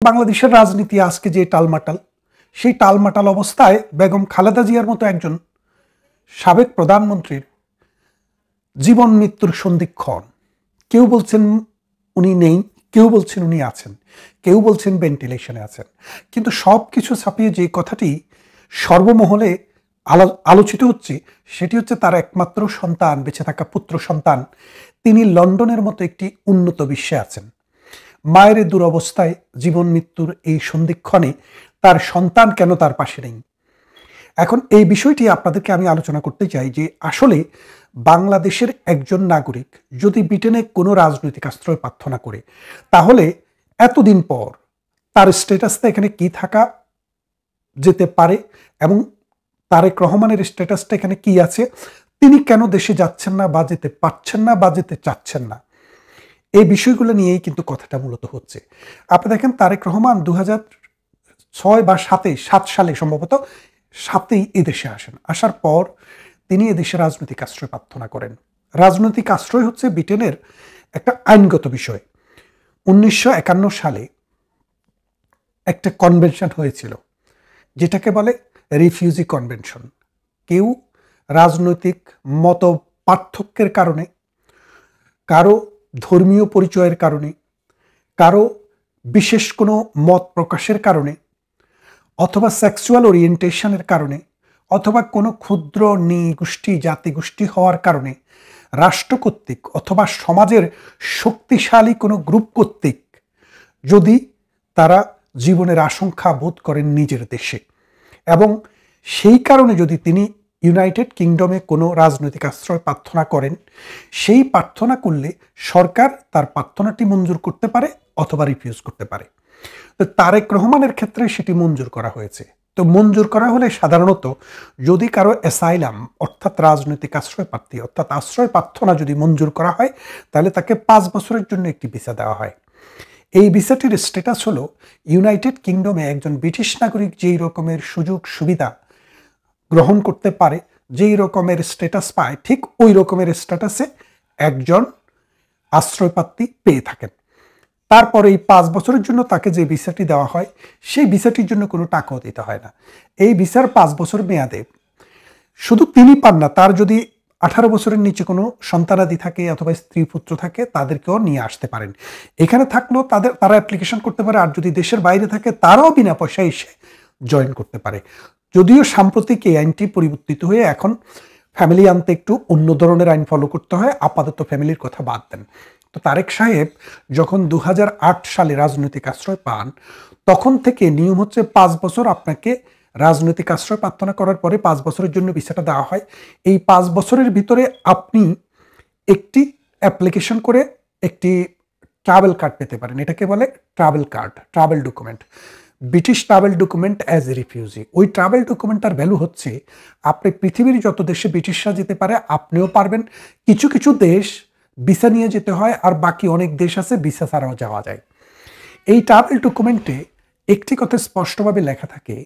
বাংলাদেশের রাজনীতি আজকে যে টালমাটাল, সেই টালমাটাল অবস্থায় বেগম খালেদা জিয়ার মতো একজন সাবেক প্রধানমন্ত্রীর জীবন মৃত্যুর সন্ধিক্ষণ। কেউ বলছেন উনি নেই, কেউ বলছেন উনি আছেন, কেউ বলছেন ভেন্টিলেশনে আছেন। কিন্তু সব কিছু ছাপিয়ে যে কথাটি সর্বমহলে আলোচিত হচ্ছে সেটি হচ্ছে তার একমাত্র সন্তান, বেঁচে থাকা পুত্র সন্তান, তিনি লন্ডনের মতো একটি উন্নত বিশ্বে আছেন। মায়ের দুরবস্থায় জীবন মৃত্যুর এই সন্ধিক্ষণে তার সন্তান কেন তার পাশে নেই? এখন এই বিষয়টি আপনাদেরকে আমি আলোচনা করতে চাই যে আসলে বাংলাদেশের একজন নাগরিক যদি ব্রিটেনে কোনো রাজনৈতিক আশ্রয় প্রার্থনা করে, তাহলে এতদিন পর তার স্ট্যাটাসটা এখানে কি থাকা যেতে পারে এবং তারেক রহমানের স্ট্যাটাসটা এখানে কি আছে, তিনি কেন দেশে যাচ্ছেন না বা যেতে পারছেন না বা যেতে চাচ্ছেন না, এই বিষয়গুলো নিয়েই কিন্তু কথাটা মূলত হচ্ছে। আপনি দেখেন তারেক রহমান 2006 বা 7 সালে সম্ভবত 7 এদেশে আসেন। আসার পর তিনি এদেশে রাজনৈতিক আশ্রয় প্রার্থনা করেন। রাজনৈতিক আশ্রয় হচ্ছে ব্রিটেনের একটা আইনগত বিষয়। 1951 সালে একটা কনভেনশন হয়েছিল যেটাকে বলে রিফিউজি কনভেনশন। কেউ রাজনৈতিক মত পার্থক্যের কারণে, কারো ধর্মীয় পরিচয়ের কারণে, কারো বিশেষ কোনো মত প্রকাশের কারণে, অথবা সেক্সুয়াল ওরিয়েন্টেশনের কারণে, অথবা কোনো ক্ষুদ্র নৃগোষ্ঠী জাতিগোষ্ঠী হওয়ার কারণে রাষ্ট্র কর্তৃক অথবা সমাজের শক্তিশালী কোনো গ্রুপ কর্তৃক যদি তারা জীবনের আশঙ্কা বোধ করেন নিজের দেশে, এবং সেই কারণে যদি তিনি ইউনাইটেড কিংডমে কোনো রাজনৈতিক আশ্রয় প্রার্থনা করেন, সেই প্রার্থনা করলে সরকার তার প্রার্থনাটি মঞ্জুর করতে পারে অথবা রিফিউজ করতে পারে। তো তারেক রহমানের ক্ষেত্রে সেটি মঞ্জুর করা হয়েছে। তো মঞ্জুর করা হলে সাধারণত যদি কারো অ্যাসাইলাম অর্থাৎ রাজনৈতিক আশ্রয় প্রার্থী অর্থাৎ আশ্রয় প্রার্থনা যদি মঞ্জুর করা হয়, তাহলে তাকে 5 বছরের জন্য একটি ভিসা দেওয়া হয়। এই ভিসাটির স্ট্যাটাস হলো ইউনাইটেড কিংডমে একজন ব্রিটিশ নাগরিক যেই রকমের সুযোগ সুবিধা গ্রহণ করতে পারে, যেই রকমের স্ট্যাটাস পায়, ঠিক ওই রকমের স্ট্যাটাসে একজন আশ্রয়প্রার্থী পেয়ে থাকেন। তারপরে এই 5 বছরের জন্য তাকে যে ভিসাটি দেওয়া হয়, সেই ভিসাটির জন্য কোনো টাকাও দিতে হয় না। এই ভিসার 5 বছর মেয়াদে শুধু তিনি পান না, তার যদি 18 বছরের নিচে কোনো সন্তানাদি থাকে অথবা স্ত্রী পুত্র থাকে, তাদেরকেও নিয়ে আসতে পারেন। এখানে থাকলেও তারা অ্যাপ্লিকেশন করতে পারে, আর যদি দেশের বাইরে থাকে তারাও বিনা পয়সায় এসে জয়েন করতে পারে। যদিও সাম্প্রতিক এই আইনটি পরিবর্তিত হয়ে এখন ফ্যামিলি আনতে একটু অন্য ধরনের আইন ফলো করতে হয়, আপাতত ফ্যামিলির কথা বাদ দেন। তো তারেক সাহেব যখন 2008 সালে রাজনৈতিক আশ্রয় পান, তখন থেকে নিয়ম হচ্ছে 5 বছর আপনাকে রাজনৈতিক আশ্রয় প্রার্থনা করার পরে 5 বছরের জন্য ভিসাটা দেওয়া হয়। এই 5 বছরের ভিতরে আপনি একটি অ্যাপ্লিকেশন করে একটি ট্রাভেল কার্ড পেতে পারেন। এটাকে বলে travel card, travel document, British travel document as a refugee. ওই ট্রাভেল ডকুমেন্টটার ভ্যালু হচ্ছে আপনি পৃথিবীর যত দেশে ব্রিটিশরা যেতে পারে আপনিও পারবেন। কিছু কিছু দেশ ভিসা নিয়ে যেতে হয়, আর বাকি অনেক দেশ আছে ভিসা ছাড়াও যাওয়া যায়। এই ট্রাভেল ডকুমেন্টে একটি কথা স্পষ্টভাবে লেখা থাকে,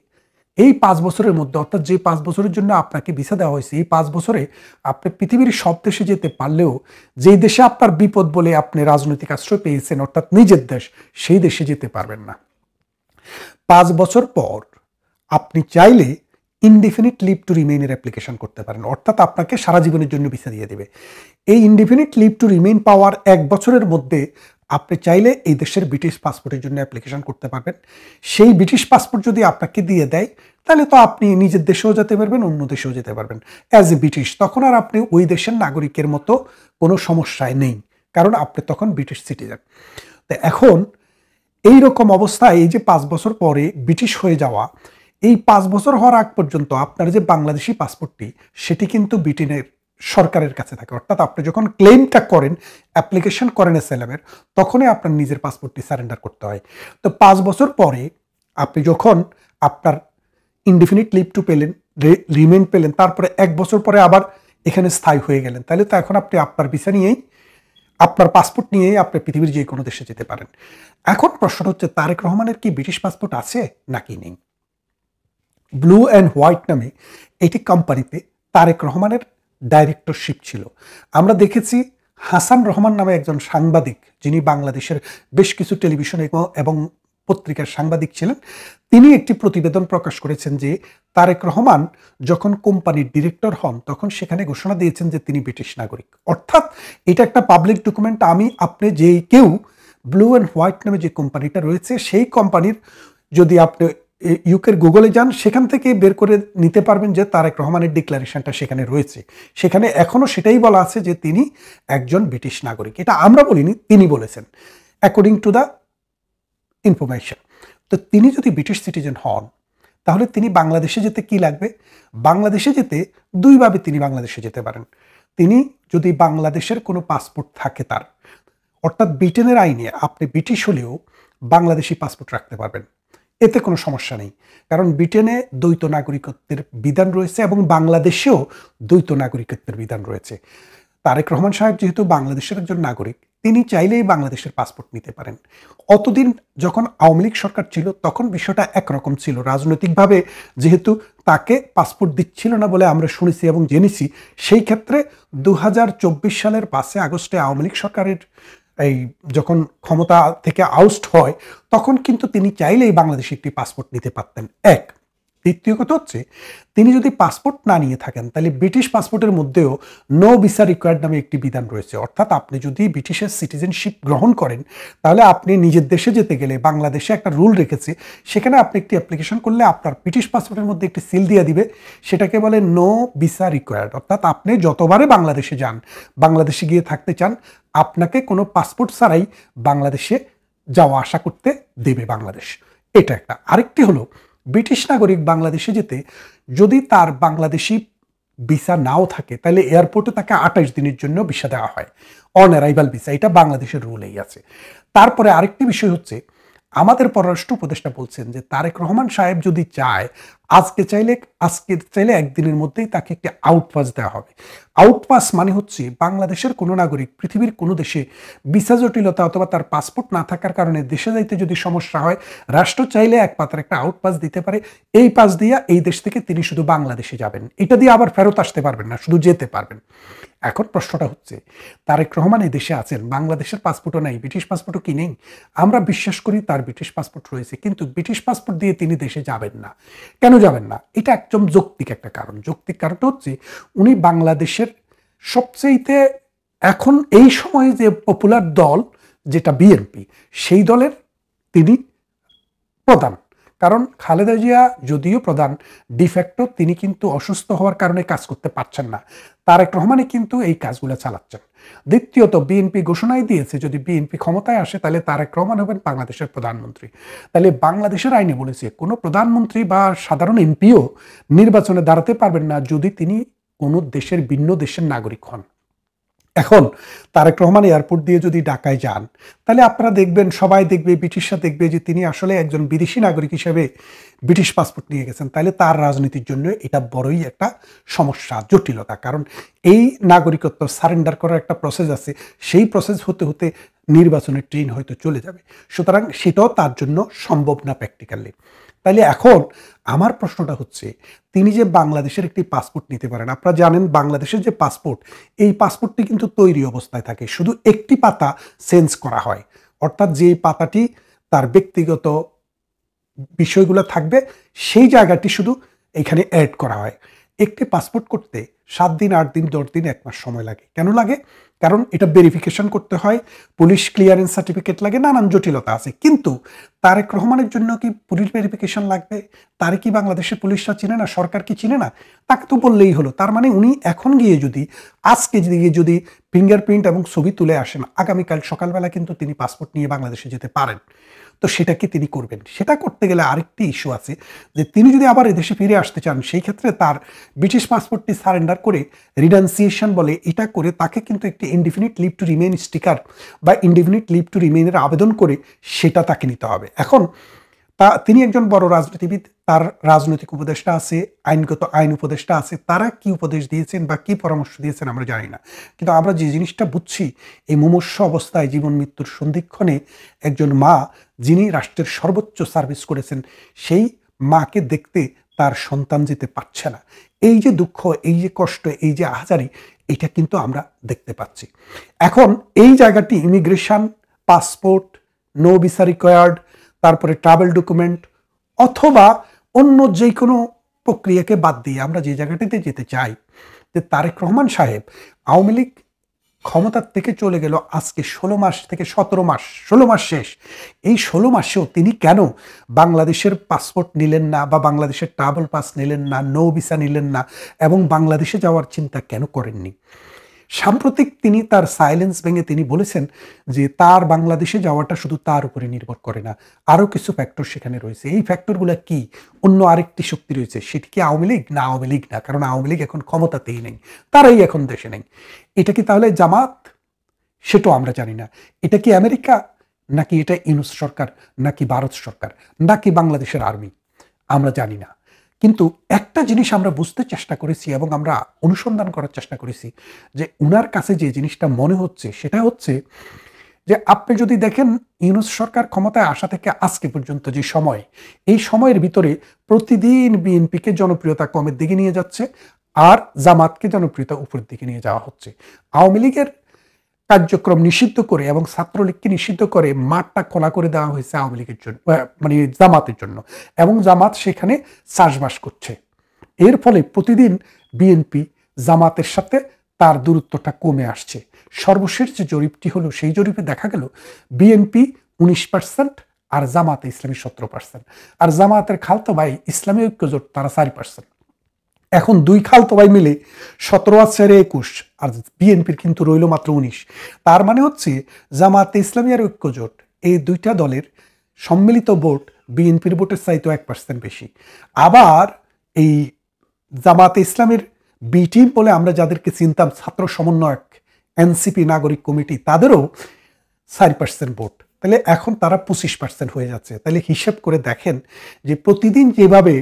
এই 5 বছরের মধ্যে, অর্থাৎ যে 5 বছরের জন্য আপনাকে ভিসা দেওয়া হয়েছে, এই 5 বছরে আপনি পৃথিবীর সব দেশে যেতে পারলেও যেই দেশে আপনার বিপদ বলে আপনি রাজনৈতিক আশ্রয় পেয়েছেন অর্থাৎ নিজের দেশ, সেই দেশে যেতে পারবেন না। 5 বছর পর আপনি চাইলে ইনডিফিনিট লিভ টু রিমেইনের অ্যাপ্লিকেশন করতে পারেন, অর্থাৎ আপনাকে সারা জীবনের জন্য ভিসা দিয়ে দেবে। এই ইনডিফিনিট লিভ টু রিমেইন পাওয়ার 1 বছরের মধ্যে আপনি চাইলে এই দেশের ব্রিটিশ পাসপোর্টের জন্য অ্যাপ্লিকেশন করতে পারবেন। সেই ব্রিটিশ পাসপোর্ট যদি আপনাকে দিয়ে দেয়, তাহলে তো আপনি নিজের দেশেও যেতে পারবেন, অন্য দেশেও যেতে পারবেন অ্যাজ এ ব্রিটিশ। তখন আর আপনি ওই দেশের নাগরিকের মতো কোনো সমস্যায় নেই, কারণ আপনি তখন ব্রিটিশ সিটিজেন। তো এখন এই রকম অবস্থায় এই যে 5 বছর পরে ব্রিটিশ হয়ে যাওয়া, এই 5 বছর হওয়ার আগ পর্যন্ত আপনার যে বাংলাদেশি পাসপোর্টটি, সেটি কিন্তু ব্রিটেনের সরকারের কাছে থাকে। অর্থাৎ আপনি যখন ক্লেমটা করেন, অ্যাপ্লিকেশন করেন অ্যাসাইলামের, তখনই আপনার নিজের পাসপোর্টটি সারেন্ডার করতে হয়। তো 5 বছর পরে আপনি যখন আপনার ইনডিফিনিট লিভ টু পেলেন, রিমেইন পেলেন, তারপরে 1 বছর পরে আবার এখানে স্থায়ী হয়ে গেলেন, তাহলে তো এখন আপনি আপনার ভিসা নিয়েই, আপনার পাসপোর্ট নিয়েই আপনি পৃথিবীর যে কোনো দেশে যেতে পারেন। এখন প্রশ্ন হচ্ছে, তারেক রহমানের কি ব্রিটিশ পাসপোর্ট আছে নাকি নেই? ব্লু অ্যান্ড হোয়াইট নামে এটি কোম্পানিতে তারেক রহমানের ডাইরেক্টরশিপ ছিল। আমরা দেখেছি হাসান রহমান নামে একজন সাংবাদিক, যিনি বাংলাদেশের বেশ কিছু টেলিভিশন এবং পত্রিকার সাংবাদিক ছিলেন। তিনি একটি প্রতিবেদন প্রকাশ করেছেন যে তারেক রহমান যখন কোম্পানির ডিরেক্টর হন তখন সেখানে ঘোষণা দিয়েছেন যে তিনি ব্রিটিশ নাগরিক। অর্থাৎ এটা একটা পাবলিক ডকুমেন্ট। আমি আপনি যে কেউ ব্লু অ্যান্ড হোয়াইট নামে যে কোম্পানিটা রয়েছে সেই কোম্পানির যদি আপনি ইউকের গুগলে যান সেখান থেকে বের করে নিতে পারবেন যে তারেক রহমানের ডিক্লারেশনটা সেখানে রয়েছে। সেখানে এখনও সেটাই বলা আছে যে তিনি একজন ব্রিটিশ নাগরিক। এটা আমরা বলিনি, তিনি বলেছেন অ্যাকর্ডিং টু দ্য ইনফরমেশন। তো তিনি যদি ব্রিটিশ সিটিজেন হন তাহলে তিনি বাংলাদেশে যেতে কি লাগবে? বাংলাদেশে যেতে দুইভাবে তিনি বাংলাদেশে যেতে পারেন। তিনি যদি বাংলাদেশের কোনো পাসপোর্ট থাকে তার, অর্থাৎ ব্রিটেনের আইনে আপনি ব্রিটিশ হলেও বাংলাদেশি পাসপোর্ট রাখতে পারবেন, এতে কোনো সমস্যা নেই। কারণ ব্রিটেনে দ্বৈত নাগরিকত্বের বিধান রয়েছে এবং বাংলাদেশেও দ্বৈত নাগরিকত্বের বিধান রয়েছে। তারেক রহমান সাহেব যেহেতু বাংলাদেশের একজন নাগরিক, তিনি চাইলেই বাংলাদেশের পাসপোর্ট নিতে পারেন। অতদিন যখন আওয়ামী লীগ সরকার ছিল তখন বিষয়টা একরকম ছিল। রাজনৈতিকভাবে যেহেতু তাকে পাসপোর্ট দিচ্ছিল না বলে আমরা শুনেছি এবং জেনেছি, সেই ক্ষেত্রে 2024 সালের 5 আগস্টে আওয়ামী লীগ সরকারের এই যখন ক্ষমতা থেকে আউস্ট হয় তখন কিন্তু তিনি চাইলেই বাংলাদেশে একটি পাসপোর্ট নিতে পারতেন। এক, দ্বিতীয় কথা হচ্ছে তিনি যদি পাসপোর্ট না নিয়ে থাকেন তাহলে ব্রিটিশ পাসপোর্টের মধ্যেও নো ভিসা রিকোয়ার্ড নামে একটি বিধান রয়েছে। অর্থাৎ আপনি যদি ব্রিটিশের সিটিজেনশিপ গ্রহণ করেন তাহলে আপনি নিজের দেশে যেতে গেলে বাংলাদেশে একটা রুল রেখেছে, সেখানে আপনি একটি অ্যাপ্লিকেশন করলে আপনার ব্রিটিশ পাসপোর্টের মধ্যে একটি সিল দিয়ে দিবে, সেটাকে বলে নো ভিসা রিকোয়ার্ড। অর্থাৎ আপনি যতবারে বাংলাদেশে যান, বাংলাদেশে গিয়ে থাকতে চান, আপনাকে কোনো পাসপোর্ট ছাড়াই বাংলাদেশে যাওয়া আসা করতে দেবে বাংলাদেশ। এটা একটা। আরেকটি হলো ব্রিটিশ নাগরিক বাংলাদেশে যেতে যদি তার বাংলাদেশি ভিসা নাও থাকে তাহলে এয়ারপোর্টে তাকে 28 দিনের জন্য ভিসা দেওয়া হয়, অন অ্যারাইভাল ভিসা। এটা বাংলাদেশের রুলেই আছে। তারপরে আরেকটি বিষয় হচ্ছে আমাদের পররাষ্ট্র উপদেষ্টা বলছেন যে তারেক রহমান সাহেব যদি চায় আজকে চাইলে একদিনের মধ্যেই তাকে একটি আউটপাস দেওয়া হবে। আউটপাস মানে হচ্ছে বাংলাদেশের কোনো নাগরিক পৃথিবীর কোনো দেশে ভিসা জটিলতা অথবা তার পাসপোর্ট না থাকার কারণে দেশে যাইতে যদি সমস্যা হয়, রাষ্ট্র চাইলে এক পাতার একটা আউটপাস দিতে পারে। এই পাস দিয়া এই দেশ থেকে তিনি শুধু বাংলাদেশে যাবেন, এটা দিয়ে আবার ফেরত আসতে পারবেন না, শুধু যেতে পারবেন। এখন প্রশ্নটা হচ্ছে তারেক রহমান এই দেশে আছেন, বাংলাদেশের পাসপোর্টও নাই, ব্রিটিশ পাসপোর্টও কি নেই? আমরা বিশ্বাস করি তার ব্রিটিশ পাসপোর্ট রয়েছে, কিন্তু ব্রিটিশ পাসপোর্ট দিয়ে তিনি দেশে যাবেন না। কেন যাবেন না? এটা একদম যৌক্তিক একটা কারণ। যৌক্তিক কারণটা হচ্ছে উনি বাংলাদেশের সবচেয়ে এখন এই সময়ে যে পপুলার দল যেটা বিএনপি, সেই দলের তিনি প্রধান। কারণ খালেদা জিয়া যদিও প্রধান, ডিফ্যাক্টো তিনি কিন্তু অসুস্থ হওয়ার কারণে কাজ করতে পারছেন না। তারেক রহমানই কিন্তু এই কাজগুলো চালাচ্ছেন। দ্বিতীয়ত বিএনপি ঘোষণাই দিয়েছে যদি বিএনপি ক্ষমতায় আসে তাহলে তারেক রহমান হবেন বাংলাদেশের প্রধানমন্ত্রী। তাহলে বাংলাদেশের আইনে বলেছে কোনো প্রধানমন্ত্রী বা সাধারণ এমপিও নির্বাচনে দাঁড়াতে পারবেন না যদি তিনি কোনো দেশের ভিন্ন দেশের নাগরিক হন। এখন তারেক রহমান এয়ারপোর্ট দিয়ে যদি ঢাকায় যান তাহলে আপনারা দেখবেন, সবাই দেখবে, ব্রিটিশরা দেখবে যে তিনি আসলে একজন বিদেশি নাগরিক হিসেবে ব্রিটিশ পাসপোর্ট নিয়ে গেছেন। তাহলে তার রাজনীতির জন্য এটা বড়ই একটা সমস্যা, জটিলতা। কারণ এই নাগরিকত্ব সারেন্ডার করার একটা প্রসেস আছে, সেই প্রসেস হতে হতে নির্বাচনের ট্রেন হয়তো চলে যাবে। সুতরাং সেটাও তার জন্য সম্ভব না প্র্যাকটিক্যালি। তাইলে এখন আমার প্রশ্নটা হচ্ছে তিনি যে বাংলাদেশের একটি পাসপোর্ট নিতে পারেন, আপনারা জানেন বাংলাদেশের যে পাসপোর্ট, এই পাসপোর্টটি কিন্তু তৈরি অবস্থায় থাকে, শুধু একটি পাতা চেঞ্জ করা হয়। অর্থাৎ যে পাতাটি তার ব্যক্তিগত বিষয়গুলো থাকবে সেই জায়গাটি শুধু এখানে অ্যাড করা হয়। একটি পাসপোর্ট করতে 7 দিন, 8 দিন, 10 দিন, 1 মাস সময় লাগে। কেন লাগে? কারণ এটা ভেরিফিকেশন করতে হয়, পুলিশ ক্লিয়ারেন্স সার্টিফিকেট লাগে, নানান জটিলতা আছে। কিন্তু তারেক রহমানের জন্য কি পুলিশ ভেরিফিকেশন লাগবে? তারে কি বাংলাদেশের পুলিশরা চিনে না? সরকার কি চিনে না? তাকে তো বললেই হলো। তার মানে উনি এখন গিয়ে যদি আজকে যদি ফিঙ্গারপ্রিন্ট এবং ছবি তুলে আসেন, আগামীকাল সকালবেলা কিন্তু তিনি পাসপোর্ট নিয়ে বাংলাদেশে যেতে পারেন। তো সেটা কি তিনি করবেন? সেটা করতে গেলে আরেকটি ইস্যু আছে যে তিনি যদি আবার এদেশে ফিরে আসতে চান, সেই ক্ষেত্রে তার ব্রিটিশ পাসপোর্টটি সারেন্ডার করে রিনাউন্সিয়েশন বলে এটা করে তাকে কিন্তু একটি indefinite leave to remain sticker বা ইনডিফিনিট লিভ টু রিমেইনের আবেদন করে সেটা তাকে নিতে হবে। এখন তিনি একজন বড় রাজনীতিবিদ, তার রাজনৈতিক উপদেষ্টা আছে, আইন উপদেষ্টা আছে, তারা কি উপদেশ দিয়েছেন বা কি পরামর্শ দিয়েছেন আমরা জানি না। কিন্তু আমরা যে জিনিসটা বুঝছি, এই মুমূর্ষু অবস্থায় জীবন মৃত্যুর সন্ধিক্ষণে একজন মা যিনি রাষ্ট্রের সর্বোচ্চ সার্ভিস করেছেন, সেই মাকে দেখতে তার সন্তান যেতে পারছে না। এই যে দুঃখ, এই যে কষ্ট, এই যে আহাজারি, এটা কিন্তু আমরা দেখতে পাচ্ছি। এখন এই জায়গাটি immigration, passport, no visa required, তারপরে ট্রাভেল ডকুমেন্ট, অথবা অন্য যে কোনো প্রক্রিয়াকে বাদ দিয়ে আমরা যে জায়গাটিতে যেতে চাই, যে তারেক রহমান সাহেব আওয়ামী লীগ ক্ষমতার থেকে চলে গেল আজকে 16 মাস থেকে 17 মাস, 16 মাস শেষ। এই 16 মাসেও তিনি কেন বাংলাদেশের পাসপোর্ট নিলেন না, বা বাংলাদেশের ট্রাভেল পাস নিলেন না, নৌ ভিসা নিলেন না, এবং বাংলাদেশে যাওয়ার চিন্তা কেন করেননি? সাম্প্রতিক তিনি তার সাইলেন্স ভেঙে তিনি বলেছেন যে তার বাংলাদেশে যাওয়াটা শুধু তার উপরে নির্ভর করে না, আরও কিছু ফ্যাক্টর সেখানে রয়েছে। এই ফ্যাক্টরগুলো কি? অন্য আরেকটি শক্তি রয়েছে, সেটি কি আওয়ামী লীগ? না, আওয়ামী লীগ না, কারণ আওয়ামী লীগ এখন ক্ষমতাতেই নেই, তারাই এখন দেশে নেই। এটা কি তাহলে জামাত? সেটাও আমরা জানি না। এটা কি আমেরিকা, নাকি এটা ইউনূস সরকার, নাকি ভারত সরকার, নাকি বাংলাদেশের আর্মি? আমরা জানি না। কিন্তু একটা জিনিস আমরা বুঝতে চেষ্টা করেছি এবং আমরা অনুসন্ধান করার চেষ্টা করেছি, যে উনার কাছে যে জিনিসটা মনে হচ্ছে সেটা হচ্ছে যে আপনি যদি দেখেন ইউনূস সরকার ক্ষমতায় আসা থেকে আজকে পর্যন্ত যে সময়, এই সময়ের ভিতরে প্রতিদিন বিএনপিকে জনপ্রিয়তা কমের দিকে নিয়ে যাচ্ছে, আর জামাতকে জনপ্রিয়তা উপরের দিকে নিয়ে যাওয়া হচ্ছে। আওয়ামী লীগের কার্যক্রম নিষিদ্ধ করে এবং ছাত্রলীগকে নিষিদ্ধ করে মাঠটা খোলা করে দেওয়া হয়েছে আওয়ামী লীগের জন্য, মানে জামাতের জন্য, এবং জামাত সেখানে চাষবাস করছে। এর ফলে প্রতিদিন বিএনপি জামাতের সাথে তার দূরত্বটা কমে আসছে। সর্বশেষ যে জরিপটি হলো, সেই জরিপে দেখা গেল বিএনপি 19% আর জামাতে ইসলামী 17%, আর জামাতের খালতো ভাই ইসলামী ঐক্যজোট তারা 4%। এখন দুই খালতো ভাই মিলে 17 আর 4 21, আর বিএনপির কিন্তু রইল মাত্র 19। তার মানে হচ্ছে জামাতে ইসলামী আর ঐক্যজোট, এই দুইটা দলের সম্মিলিত ভোট বিএনপির ভোটের চাইতে 1% বেশি। আবার এই জামাতে ইসলামের বি টিম বলে আমরা যাদেরকে চিনতাম, ছাত্র সমন্বয়ক, এনসিপি, নাগরিক কমিটি, তাদেরও 4% ভোট। তাহলে এখন তারা 25% হয়ে যাচ্ছে। তাহলে হিসাব করে দেখেন যে প্রতিদিন যেভাবে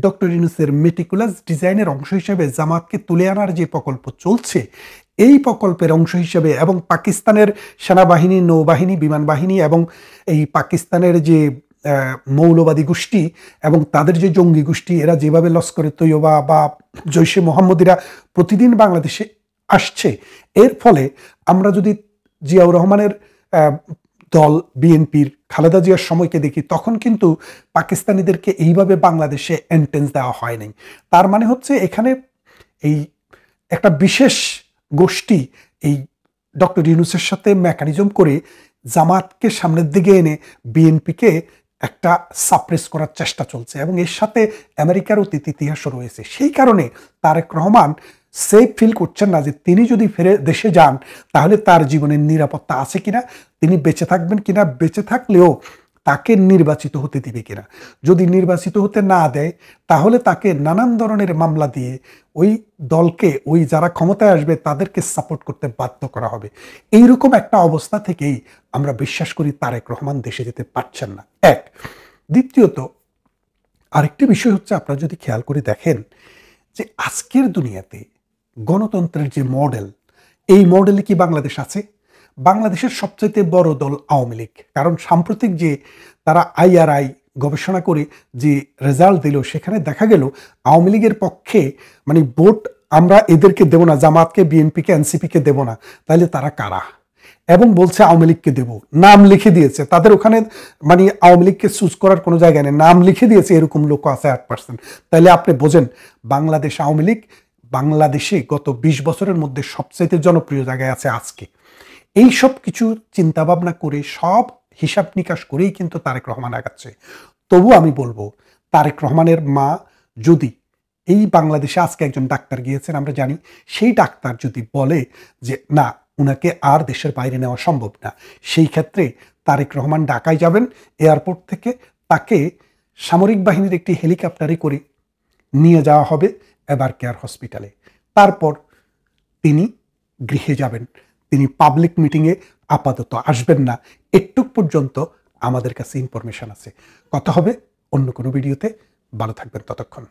ডক্টর ইউনূসের মেটিকুলাস ডিজাইনের অংশ হিসেবে জামাতকে তুলে আনার যে প্রকল্প চলছে, এই প্রকল্পের অংশ হিসেবে, এবং পাকিস্তানের সেনাবাহিনী, নৌবাহিনী, বিমান বাহিনী, এবং এই পাকিস্তানের যে মৌলবাদী গোষ্ঠী এবং তাদের যে জঙ্গি গোষ্ঠী, এরা যেভাবে লস্করে তৈয়বা বা জৈশে মোহাম্মদীরা প্রতিদিন বাংলাদেশে আসছে, এর ফলে আমরা যদি জিয়াউর রহমানের দল বিএনপির খালেদা জিয়ার সময়কে দেখি, তখন কিন্তু পাকিস্তানিদেরকে এইভাবে বাংলাদেশে এন্ট্রেন্স দেওয়া হয় নাই। তার মানে হচ্ছে এখানে এই একটা বিশেষ গোষ্ঠী এই ডক্টর ইউনূসের সাথে মেকানিজম করে জামাতকে সামনের দিকে এনে বিএনপিকে একটা সাপ্রেস করার চেষ্টা চলছে, এবং এর সাথে আমেরিকার অতীত ইতিহাসও রয়েছে। সেই কারণে তারেক রহমান সেফ ফিল করছেন না যে তিনি যদি ফিরে দেশে যান তাহলে তার জীবনের নিরাপত্তা আছে কিনা, তিনি বেঁচে থাকবেন কিনা, বেঁচে থাকলেও তাকে নির্বাচিত হতে দিবে কিনা। যদি নির্বাচিত হতে না দেয় তাহলে তাকে নানান ধরনের মামলা দিয়ে ওই দলকে, ওই যারা ক্ষমতায় আসবে তাদেরকে সাপোর্ট করতে বাধ্য করা হবে। এইরকম একটা অবস্থা থেকেই আমরা বিশ্বাস করি তারেক রহমান দেশে যেতে পারছেন না। এক, দ্বিতীয়ত আরেকটি বিষয় হচ্ছে, আপনারা যদি খেয়াল করে দেখেন যে আজকের দুনিয়াতে গণতন্ত্রের যে মডেল, এই মডেলে কি বাংলাদেশ আছে? বাংলাদেশের সবচাইতে বড় দল আওয়ামী লীগ, কারণ সাম্প্রতিক যে তারা IRI গবেষণা করে যে রেজাল্ট দিল, সেখানে দেখা গেল আওয়ামী লীগের পক্ষে মানে ভোট আমরা এদেরকে দেব না, জামাতকে, বিএনপিকে, এনসিপিকে দেব না, তাহলে তারা কারা? এবং বলছে আওয়ামী লীগকে দেব, নাম লিখে দিয়েছে তাদের ওখানে, মানে আওয়ামী লীগকে চুজ করার কোনো জায়গা নেই, নাম লিখে দিয়েছে, এরকম লোক আছে 8%। তাহলে আপনি বোঝেন বাংলাদেশ আওয়ামী লীগ বাংলাদেশে গত 20 বছরের মধ্যে সবচাইতে জনপ্রিয় জায়গায় আছে আজকে। এই সব কিছু চিন্তা ভাবনা করে, সব হিসাব নিকাশ করেই কিন্তু তারেক রহমান আগাচ্ছে। তবু আমি বলবো, তারেক রহমানের মা যদি, এই বাংলাদেশে আজকে একজন ডাক্তার গিয়েছেন আমরা জানি, সেই ডাক্তার যদি বলে যে না, উনাকে আর দেশের বাইরে নেওয়া সম্ভব না, সেই ক্ষেত্রে তারেক রহমান ঢাকায় যাবেন, এয়ারপোর্ট থেকে তাকে সামরিক বাহিনীর একটি হেলিকপ্টারে করে নিয়ে যাওয়া হবে এবার কেয়ার হসপিটালে। তারপর তিনি গৃহে যাবেন, তিনি পাবলিক মিটিংয়ে আপাতত আসবেন না, একটু পর্যন্ত আমাদের কাছে ইনফরমেশন আছে। কথা হবে অন্য কোনো ভিডিওতে। ভালো থাকবেন ততক্ষণ।